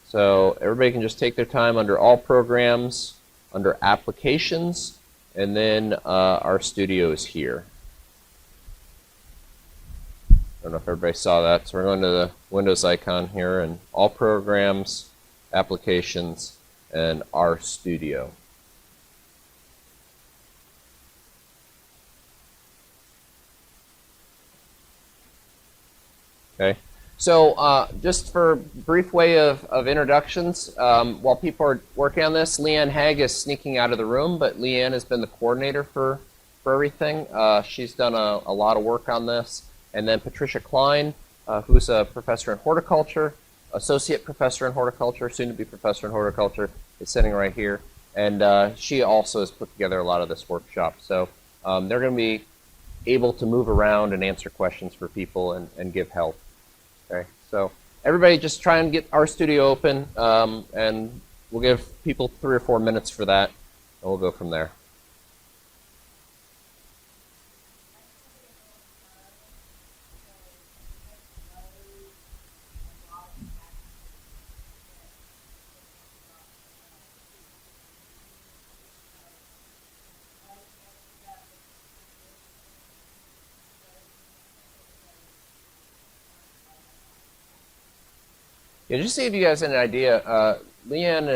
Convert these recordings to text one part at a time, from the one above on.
So everybody can just take their time under all programs, under applications, and then our studio is here. I don't know if everybody saw that. So we're going to the Windows icon here and all programs, applications, and our studio. Okay. So just for a brief way of introductions, while people are working on this, Leanne Haig is sneaking out of the room, but Leanne has been the coordinator for everything. She's done a lot of work on this. And then Patricia Klein, who's a professor in horticulture, associate professor in horticulture, soon to be professor in horticulture, is sitting right here. And she also has put together a lot of this workshop. So they're going to be able to move around and answer questions for people and give help. Okay, so everybody just try and get our studio open, and we'll give people 3 or 4 minutes for that, and we'll go from there. Yeah, just to give you guys an idea, Leanne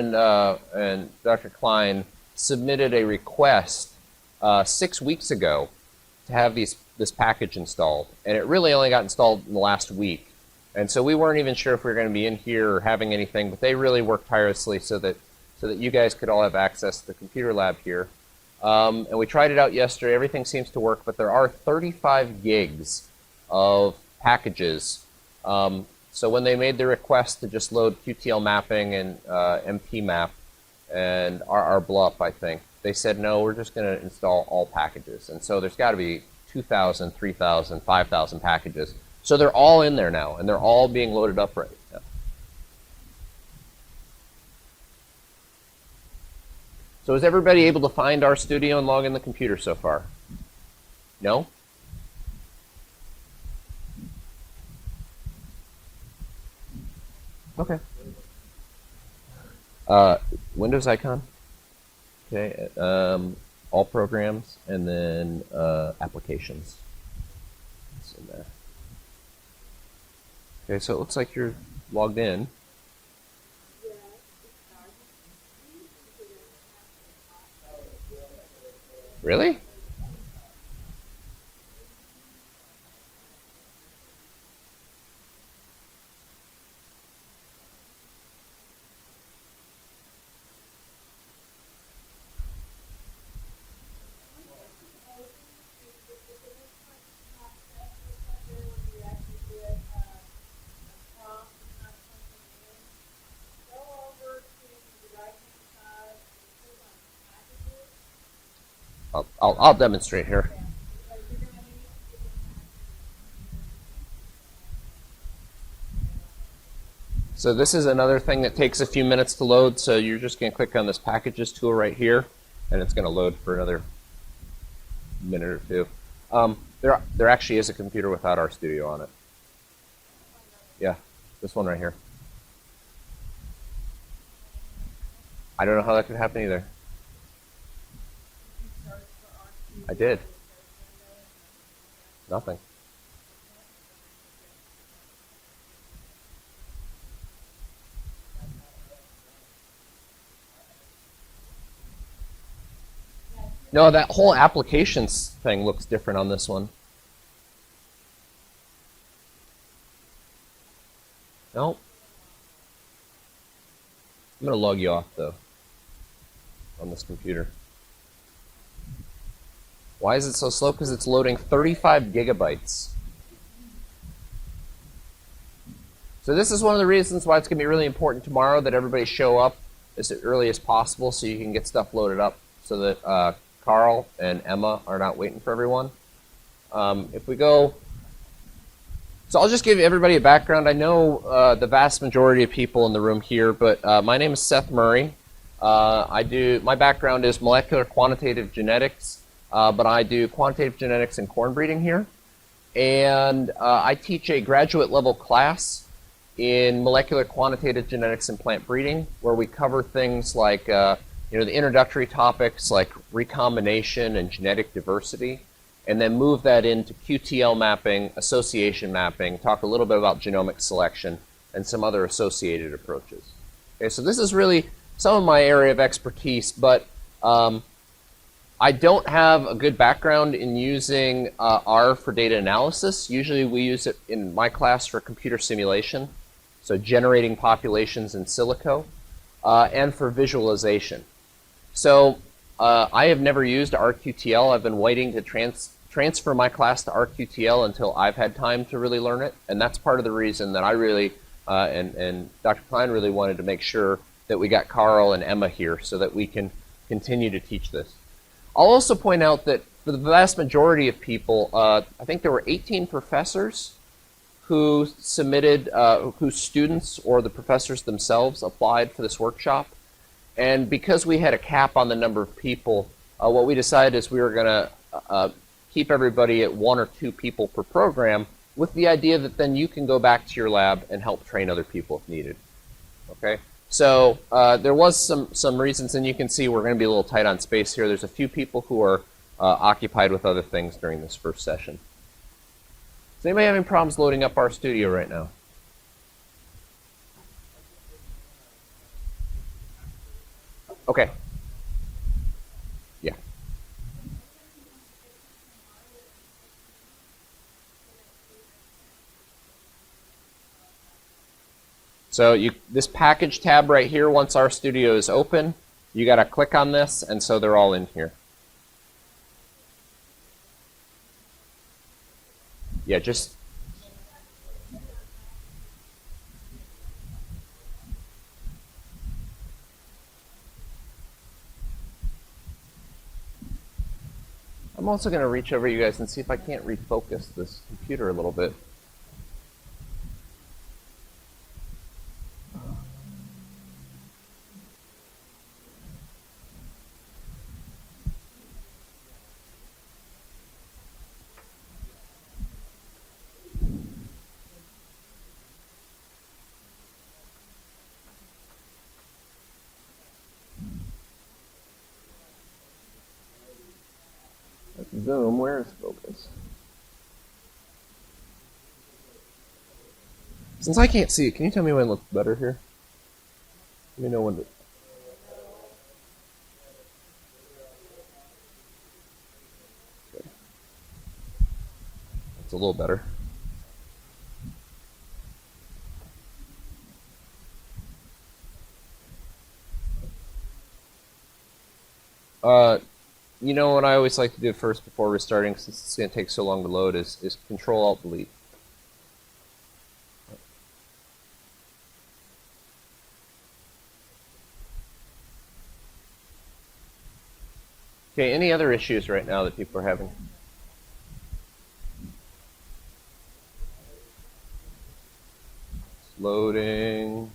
and Dr. Klein submitted a request 6 weeks ago to have this package installed, and it really only got installed in the last week. And so we weren't even sure if we were going to be in here or having anything, but they really worked tirelessly so that you guys could all have access to the computer lab here. And we tried it out yesterday. Everything seems to work, but there are 35 gigs of packages. So when they made the request to just load QTL mapping and MP map and RR Bluff, I think, they said, no, we're just going to install all packages. And so there's got to be 2,000, 3,000, 5,000 packages. So they're all in there now, and they're all being loaded up right now. So is everybody able to find our studio and log in the computer so far? No? Okay. Windows icon. Okay. All programs, and then applications. It's in there. Okay, so it looks like you're logged in. Really? I'll demonstrate here. So this is another thing that takes a few minutes to load. So you're just going to click on this packages tool right here, and it's going to load for another minute or two. There actually is a computer without our studio on it. Yeah, this one right here. I don't know how that could happen either. I did. Nothing. No, that whole applications thing looks different on this one. Nope. I'm going to log you off, though, on this computer. Why is it so slow? Because it's loading 35 gigabytes. So this is one of the reasons why it's going to be really important tomorrow that everybody show up as early as possible so you can get stuff loaded up so that Carl and Emma are not waiting for everyone. If we go... So I'll just give everybody a background. I know the vast majority of people in the room here, but my name is SethMurray. My background is molecular quantitative genetics, but I do quantitative genetics and corn breeding here. And I teach a graduate level class in molecular quantitative genetics and plant breeding, where we cover things like the introductory topics like recombination and genetic diversity, and then move that into QTL mapping, association mapping, talk a little bit about genomic selection, and some other associated approaches. Okay, so this is really some of my area of expertise, but I don't have a good background in using R for data analysis. Usually we use it in my class for computer simulation, so generating populations in silico, and for visualization. So I have never used RQTL. I've been waiting to transfer my class to RQTL until I've had time to really learn it, and that's part of the reason that I really, and Dr. Klein really wanted to make sure that we got Carl and Emma here so that we can continue to teach this. I'll also point out that for the vast majority of people, I think there were 18 professors who submitted, whose students or the professors themselves applied for this workshop. And because we had a cap on the number of people, what we decided is we were going to keep everybody at 1 or 2 people per program, with the idea that then you can go back to your lab and help train other people if needed. Okay? So there was some reasons, and you can see we're going to be a little tight on space here. There's a few people who are occupied with other things during this first session. Is anybody having problems loading up our studio right now? Okay. Yeah. So this package tab right here, once our studio is open, you got to click on this, and so they're all in here. Yeah, just I'm also going to reach over you guys and see if I can't refocus this computer a little bit. Zoom, where is focus? Since I can't see it, can you tell me when it looks better here? Let me know when to... Okay. That's a little better. You know what I always like to do first before restarting, since it's going to take so long to load, is Control-Alt-Delete. Okay, any other issues right now that people are having? It's loading.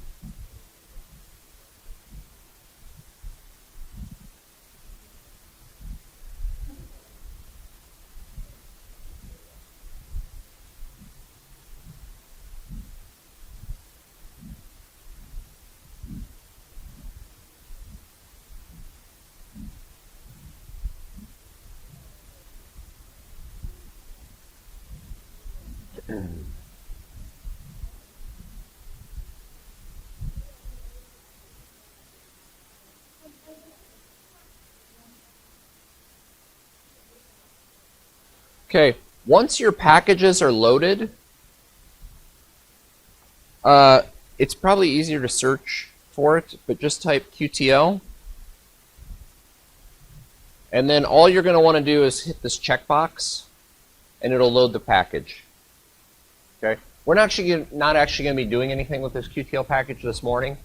Okay, once your packages are loaded, it's probably easier to search for it, but just type QTL. And then all you're going to want to do is hit this checkbox, and it'll load the package. Okay, we're not actually going to be doing anything with this QTL package this morning.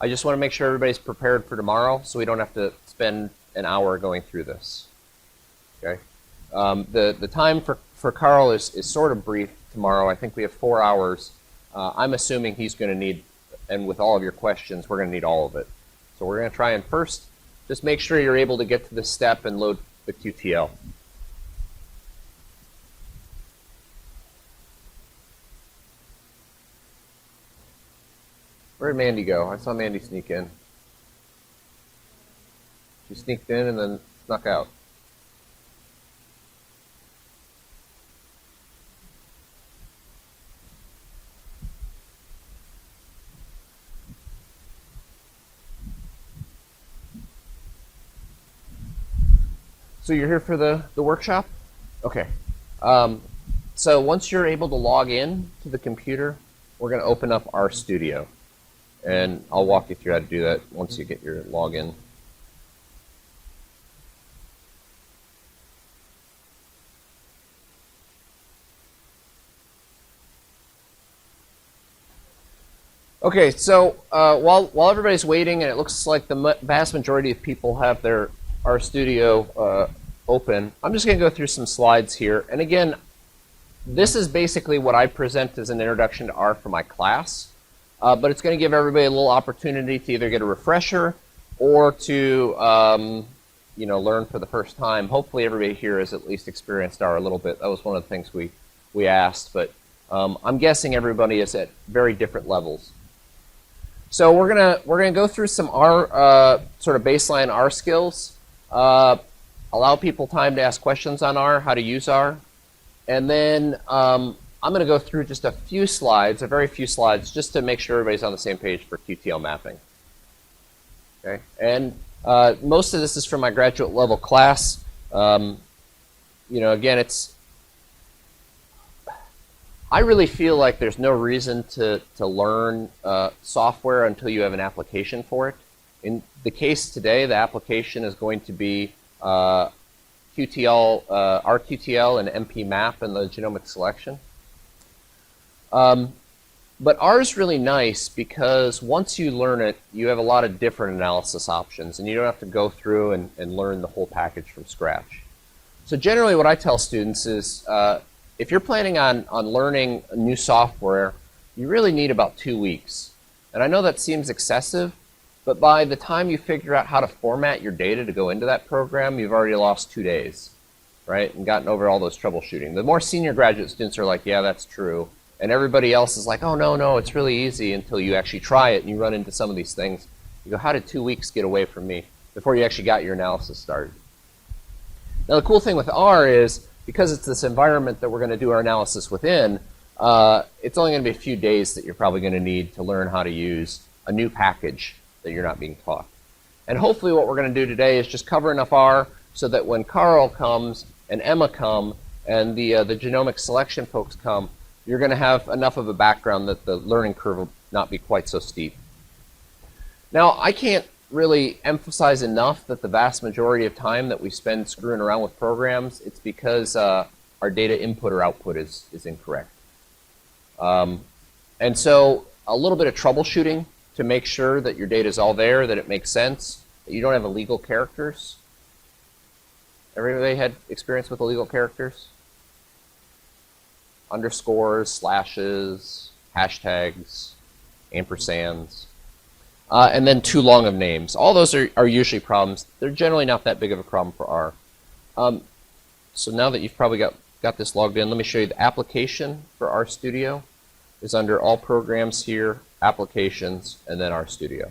I just want to make sure everybody's prepared for tomorrow, so we don't have to spend an hour going through this. Okay. The time for Carl is sort of brief tomorrow. I think we have 4 hours. I'm assuming he's going to need, and with all of your questions, we're going to need all of it. So we're going to try and first just make sure you're able to get to this step and load the QTL. Where did Mandy go? I saw Mandy sneak in. She sneaked in and then snuck out. So you're here for the workshop? Okay. So once you're able to log in to the computer, we're going to open up RStudio. And I'll walk you through how to do that once you get your login. Okay, so while everybody's waiting, and it looks like the vast majority of people have their RStudio open, I'm just going to go through some slides here. And again, this is basically what I present as an introduction to R for my class. But it's going to give everybody a little opportunity to either get a refresher or to learn for the first time. Hopefully everybody here has at least experienced R a little bit. That was one of the things we asked. But I'm guessing everybody is at very different levels. So we're gonna go through some R sort of baseline R skills. Allow people time to ask questions on R, how to use R. And then I'm going to go through just a few slides, a very few slides, just to make sure everybody's on the same page for QTL mapping. Okay, and most of this is from my graduate level class. Again, I really feel like there's no reason to learn software until you have an application for it. In the case today, the application is going to be QTL, RQTL and MP map and the genomic selection. But R is really nice because once you learn it, you have a lot of different analysis options, and you don't have to go through and learn the whole package from scratch. So generally what I tell students is if you're planning on learning new software, you really need about 2 weeks. And I know that seems excessive, but by the time you figure out how to format your data to go into that program, you've already lost 2 days, right? And gotten over all those troubleshooting. The more senior graduate students are like, yeah, that's true. And everybody else is like, oh, no, it's really easy until you actually try it and you run into some of these things. You go, how did 2 weeks get away from me before you actually got your analysis started? Now, the cool thing with R is, because it's this environment that we're going to do our analysis within, it's only going to be a few days that you're probably going to need to learn how to use a new package that you're not being taught. And hopefully what we're going to do today is just cover enough R so that when Carl comes and Emma come and the genomic selection folks come, you're going to have enough of a background that the learning curve will not be quite so steep. Now, I can't really emphasize enough that the vast majority of time that we spend screwing around with programs, it's because our data input or output is incorrect. And so a little bit of troubleshooting to make sure that your data is all there, that it makes sense, that you don't have illegal characters. Everybody had experience with illegal characters? Underscores, slashes, hashtags, ampersands, and then too long of names. All those are usually problems. They're generally not that big of a problem for R. So now that you've probably got this logged in, let me show you the application for RStudio is under All Programs here, Applications, and then RStudio.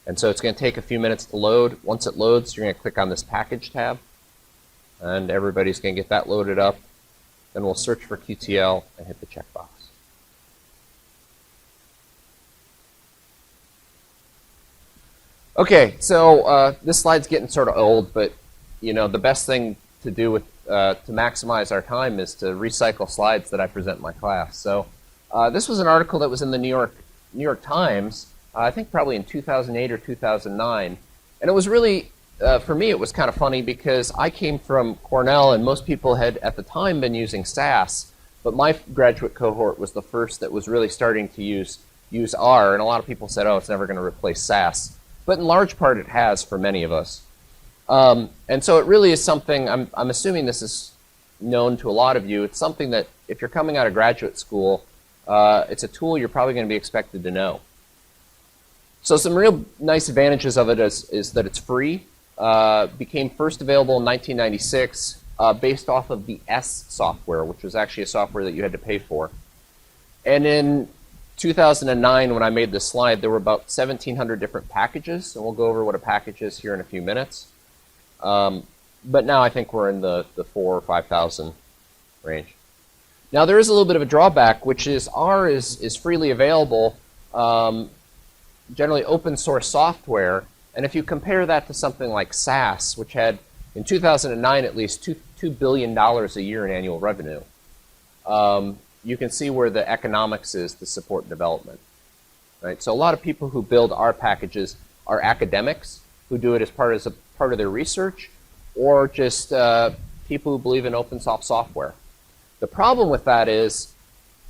And so it's going to take a few minutes to load. Once it loads, you're going to click on this Package tab, and everybody's going to get that loaded up. Then we'll search for QTL and hit the checkbox. Okay, so this slide's getting sort of old, but the best thing to do with to maximize our time is to recycle slides that I present in my class. So this was an article that was in the New York Times, I think probably in 2008 or 2009, and it was really for me it was kind of funny because I came from Cornell and most people had at the time been using SAS, but my graduate cohort was the first that was really starting to use R, and a lot of people said, oh, it's never going to replace SAS. But in large part it has for many of us. And so it really is something, I'm assuming this is known to a lot of you, it's something that if you're coming out of graduate school, it's a tool you're probably going to be expected to know. So some real nice advantages of it is that it's free. Became first available in 1996 based off of the S software, which was actually a software that you had to pay for. And in 2009, when I made this slide, there were about 1,700 different packages, and we'll go over what a package is here in a few minutes. But now I think we're in the 4,000 or 5,000 range. Now there is a little bit of a drawback, which is R is freely available, generally open source software, and if you compare that to something like SAS, which had, in 2009 at least, $2 billion a year in annual revenue, you can see where the economics is to support development. Right? So a lot of people who build R packages are academics who do it as part of their research, or just people who believe in open source software. The problem with that is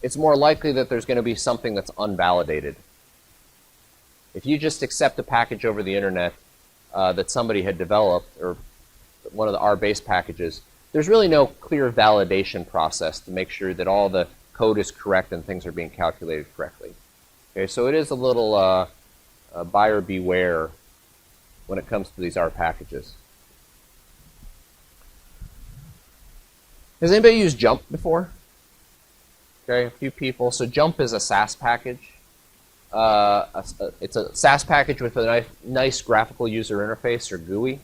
it's more likely that there's going to be something that's unvalidated. If you just accept a package over the internet that somebody had developed, or one of the R-based packages, there's really no clear validation process to make sure that all the code is correct and things are being calculated correctly. Okay, so it is a little buyer beware when it comes to these R packages. Has anybody used Jump before? Okay, a few people. So Jump is a SAS package. It's a SAS package with a nice graphical user interface, or GUI.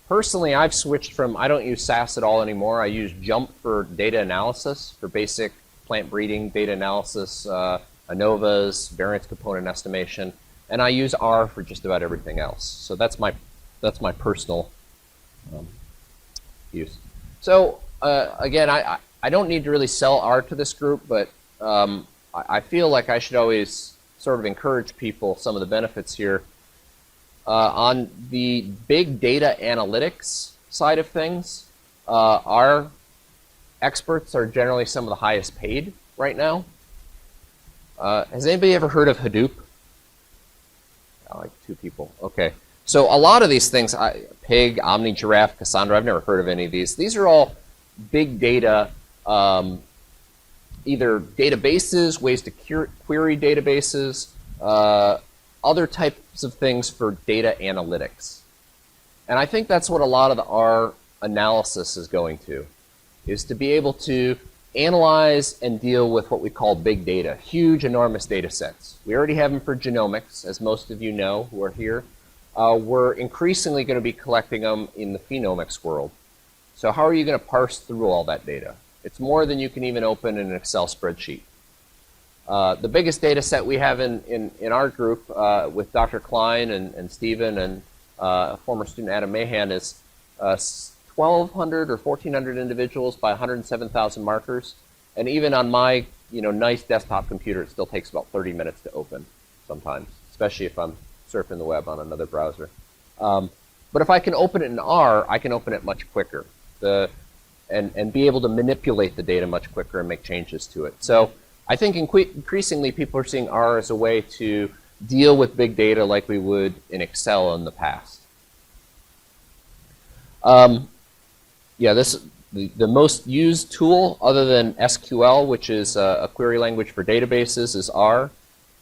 Personally, I've switched from, I don't use SAS at all anymore. I use Jump for data analysis, for basic plant breeding data analysis, ANOVAs, variance component estimation, and I use R for just about everything else. So that's my personal use. So again, I don't need to really sell R to this group, but I feel like I should always sort of encourage people some of the benefits here. On the big data analytics side of things, our experts are generally some of the highest paid right now. Has anybody ever heard of Hadoop? Like 2 people. Okay. So a lot of these things, Pig, Omni, Giraffe, Cassandra, I've never heard of any of these. These are all big data, either databases, ways to query databases, other types of things for data analytics. And I think that's what a lot of the R analysis is going to, is to be able to analyze and deal with what we call big data, huge, enormous data sets. We already have them for genomics, as most of you know who are here. We're increasingly going to be collecting them in the phenomics world. So how are you going to parse through all that data? It's more than you can even open in an Excel spreadsheet. The biggest data set we have in our group with Dr. Klein and Stephen and former student Adam Mahan is 1,200 or 1,400 individuals by 107,000 markers. And even on my nice desktop computer, it still takes about 30 minutes to open sometimes, especially if I'm surfing the web on another browser. But if I can open it in R, I can open it much quicker and be able to manipulate the data much quicker and make changes to it. So I think increasingly people are seeing R as a way to deal with big data like we would in Excel in the past. Yeah, the most used tool other than SQL, which is a query language for databases, is R.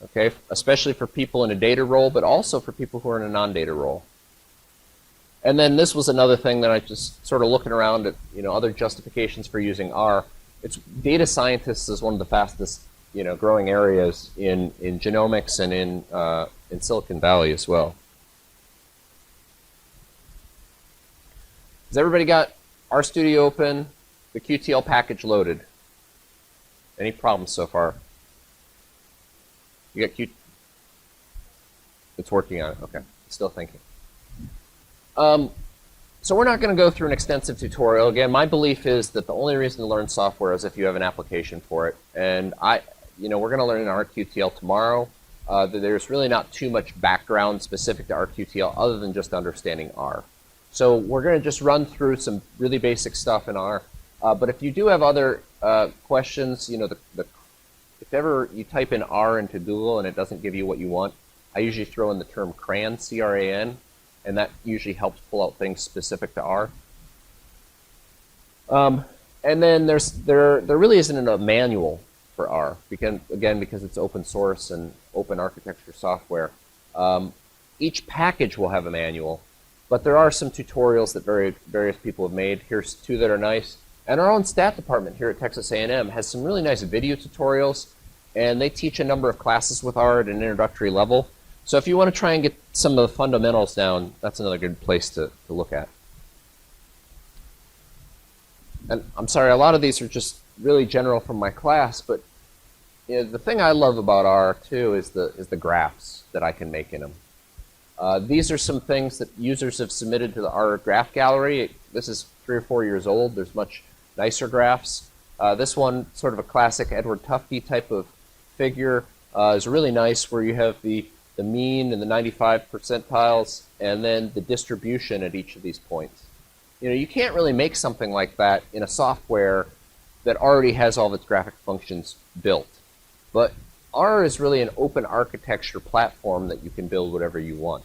Okay, especially for people in a data role, but also for people who are in a non-data role. And then this was another thing that I just sort of looking around at, other justifications for using R. It's data scientists is one of the fastest, growing areas in genomics and in Silicon Valley as well. Has everybody got RStudio open, the QTL package loaded? Any problems so far? You got It's working on it. Okay, still thinking. So we're not going to go through an extensive tutorial. Again, my belief is that the only reason to learn software is if you have an application for it. And we're going to learn in RQTL tomorrow. There's really not too much background specific to RQTL other than just understanding R. So we're going to just run through some really basic stuff in R. But if you do have other questions, if ever you type in R into Google and it doesn't give you what you want, I usually throw in the term CRAN, C-R-A-N, and that usually helps pull out things specific to R. And then there really isn't a manual for R, because it's open source and open architecture software. Each package will have a manual, but there are some tutorials that various people have made. Here's 2 that are nice. And our own stat department here at Texas A&M has some really nice video tutorials and they teach a number of classes with R at an introductory level. So if you want to try and get some of the fundamentals down, that's another good place to look at. And I'm sorry, a lot of these are just really general from my class, but you know, the thing I love about R too is the graphs that I can make in them. These are some things that users have submitted to the R graph gallery. This is 3 or 4 years old. There's much nicer graphs. This one, sort of a classic Edward Tufte type of figure, is really nice, where you have the mean and the 95 percentiles, and then the distribution at each of these points. You know, you can't really make something like that in a software that already has all of its graphic functions built. But R is really an open architecture platform that you can build whatever you want.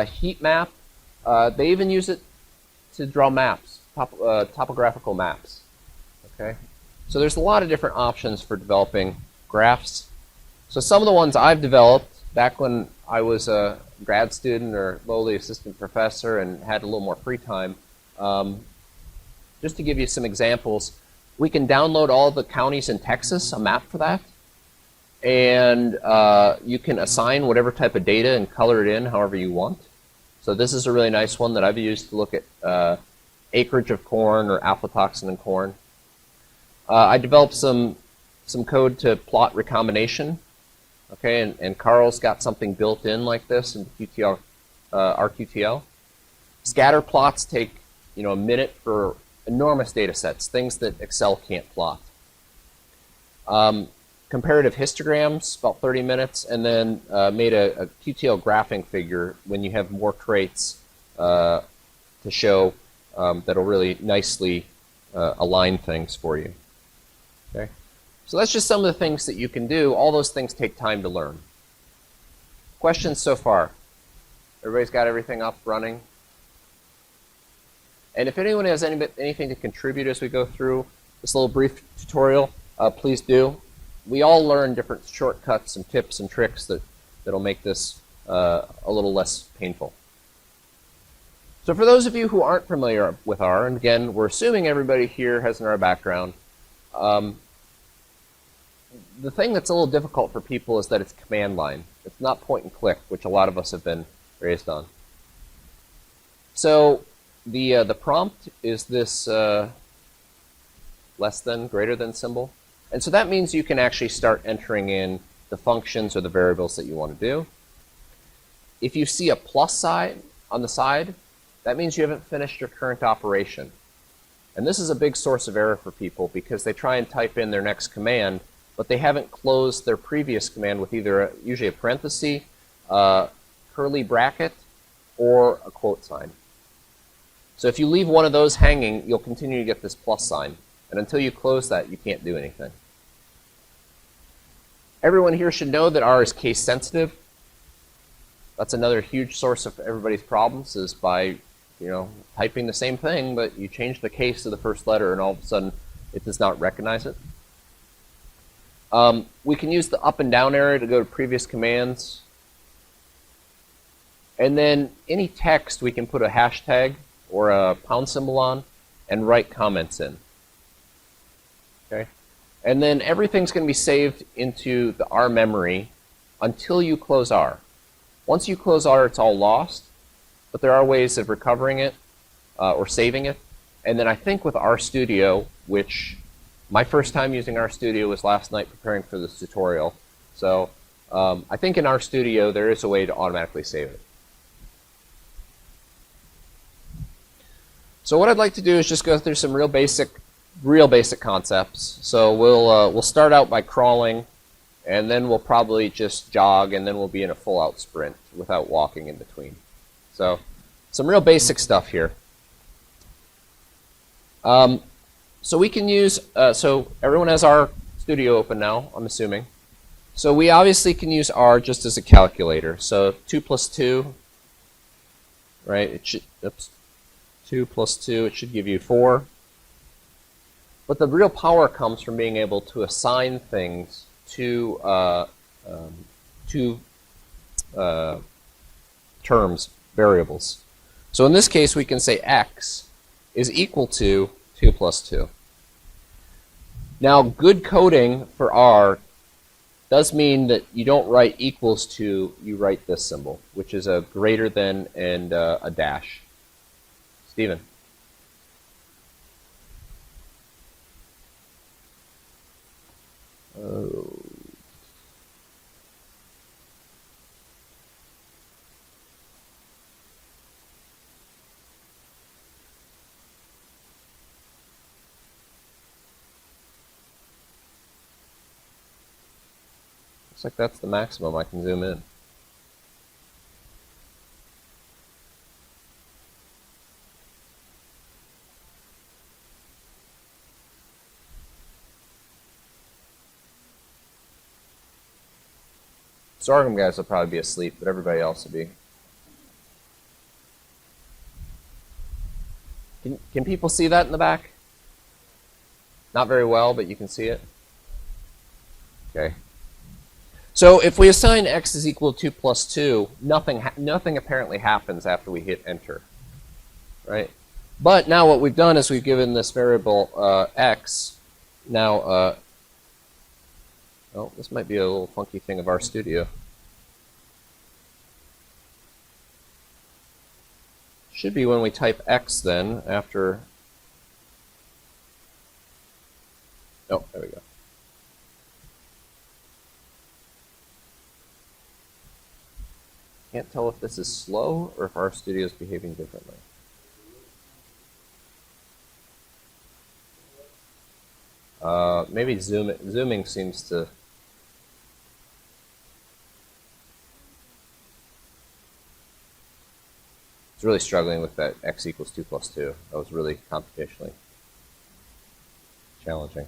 Heat map, they even use it to draw maps, topographical maps. Okay, so there's a lot of different options for developing graphs. So some of the ones I've developed back when I was a grad student or lowly assistant professor and had a little more free time, just to give you some examples, we can download all the counties in Texas, a map for that, and you can assign whatever type of data and color it in however you want. So this is a really nice one that I've used to look at acreage of corn or aflatoxin in corn. I developed some code to plot recombination. Okay, and Carl's got something built in like this in QTL, RQTL. Scatter plots take, you know, a minute for enormous data sets, things that Excel can't plot. Comparative histograms, about 30 minutes, and then made a QTL graphing figure when you have more traits to show that'll really nicely align things for you. Okay. So that's just some of the things that you can do. All those things take time to learn. Questions so far? Everybody's got everything up, running? And if anyone has anything to contribute as we go through this little brief tutorial, please do. We all learn different shortcuts and tips and tricks that'll make this a little less painful. So for those of you who aren't familiar with R, and again, we're assuming everybody here has an R background, the thing that's a little difficult for people is that it's command line. It's not point and click, which a lot of us have been raised on. So the prompt is this less than, greater than symbol. And so that means you can actually start entering in the functions or the variables that you want to do. If you see a plus sign on the side, that means you haven't finished your current operation. And this is a big source of error for people because they try and type in their next command, but they haven't closed their previous command with either usually a parenthesis, curly bracket, or a quote sign. So if you leave one of those hanging, you'll continue to get this plus sign. And until you close that, you can't do anything. Everyone here should know that R is case sensitive. That's another huge source of everybody's problems, is by typing the same thing, but you change the case to the first letter and all of a sudden it does not recognize it. We can use the up and down arrow to go to previous commands. And then any text we can put a hashtag or a pound symbol on and write comments in. Okay? And then everything's going to be saved into the R memory until you close R. Once you close R, it's all lost, but there are ways of recovering it or saving it. And then I think with RStudio, which my first time using RStudio was last night preparing for this tutorial. So I think in RStudio there is a way to automatically save it. So what I'd like to do is just go through some real basic concepts. So we'll start out by crawling, and then we'll probably just jog, and then we'll be in a full-out sprint without walking in between. So some real basic stuff here. So we can use, so everyone has RStudio open now, I'm assuming. So we obviously can use R just as a calculator. So 2 plus 2, right? It should, 2 plus 2, it should give you 4. But the real power comes from being able to assign things to terms, variables. So in this case, we can say x is equal to 2 plus 2. Now, good coding for R does mean that you don't write equals to, you write this symbol, which is a greater than and a dash. Stephen. Oh. Looks like that's the maximum I can zoom in. Sorghum guys will probably be asleep, but everybody else will be. Can people see that in the back? Not very well, but you can see it. Okay. So if we assign x is equal to 2 plus 2, nothing apparently happens after we hit enter, right? But now what we've done is we've given this variable x. Now, oh, this might be a little funky thing of RStudio. Should be when we type x then after. Oh, there we go. Can't tell if this is slow or if RStudio is behaving differently. Maybe zooming seems to. It's really struggling with that x equals 2 plus 2. That was really computationally challenging.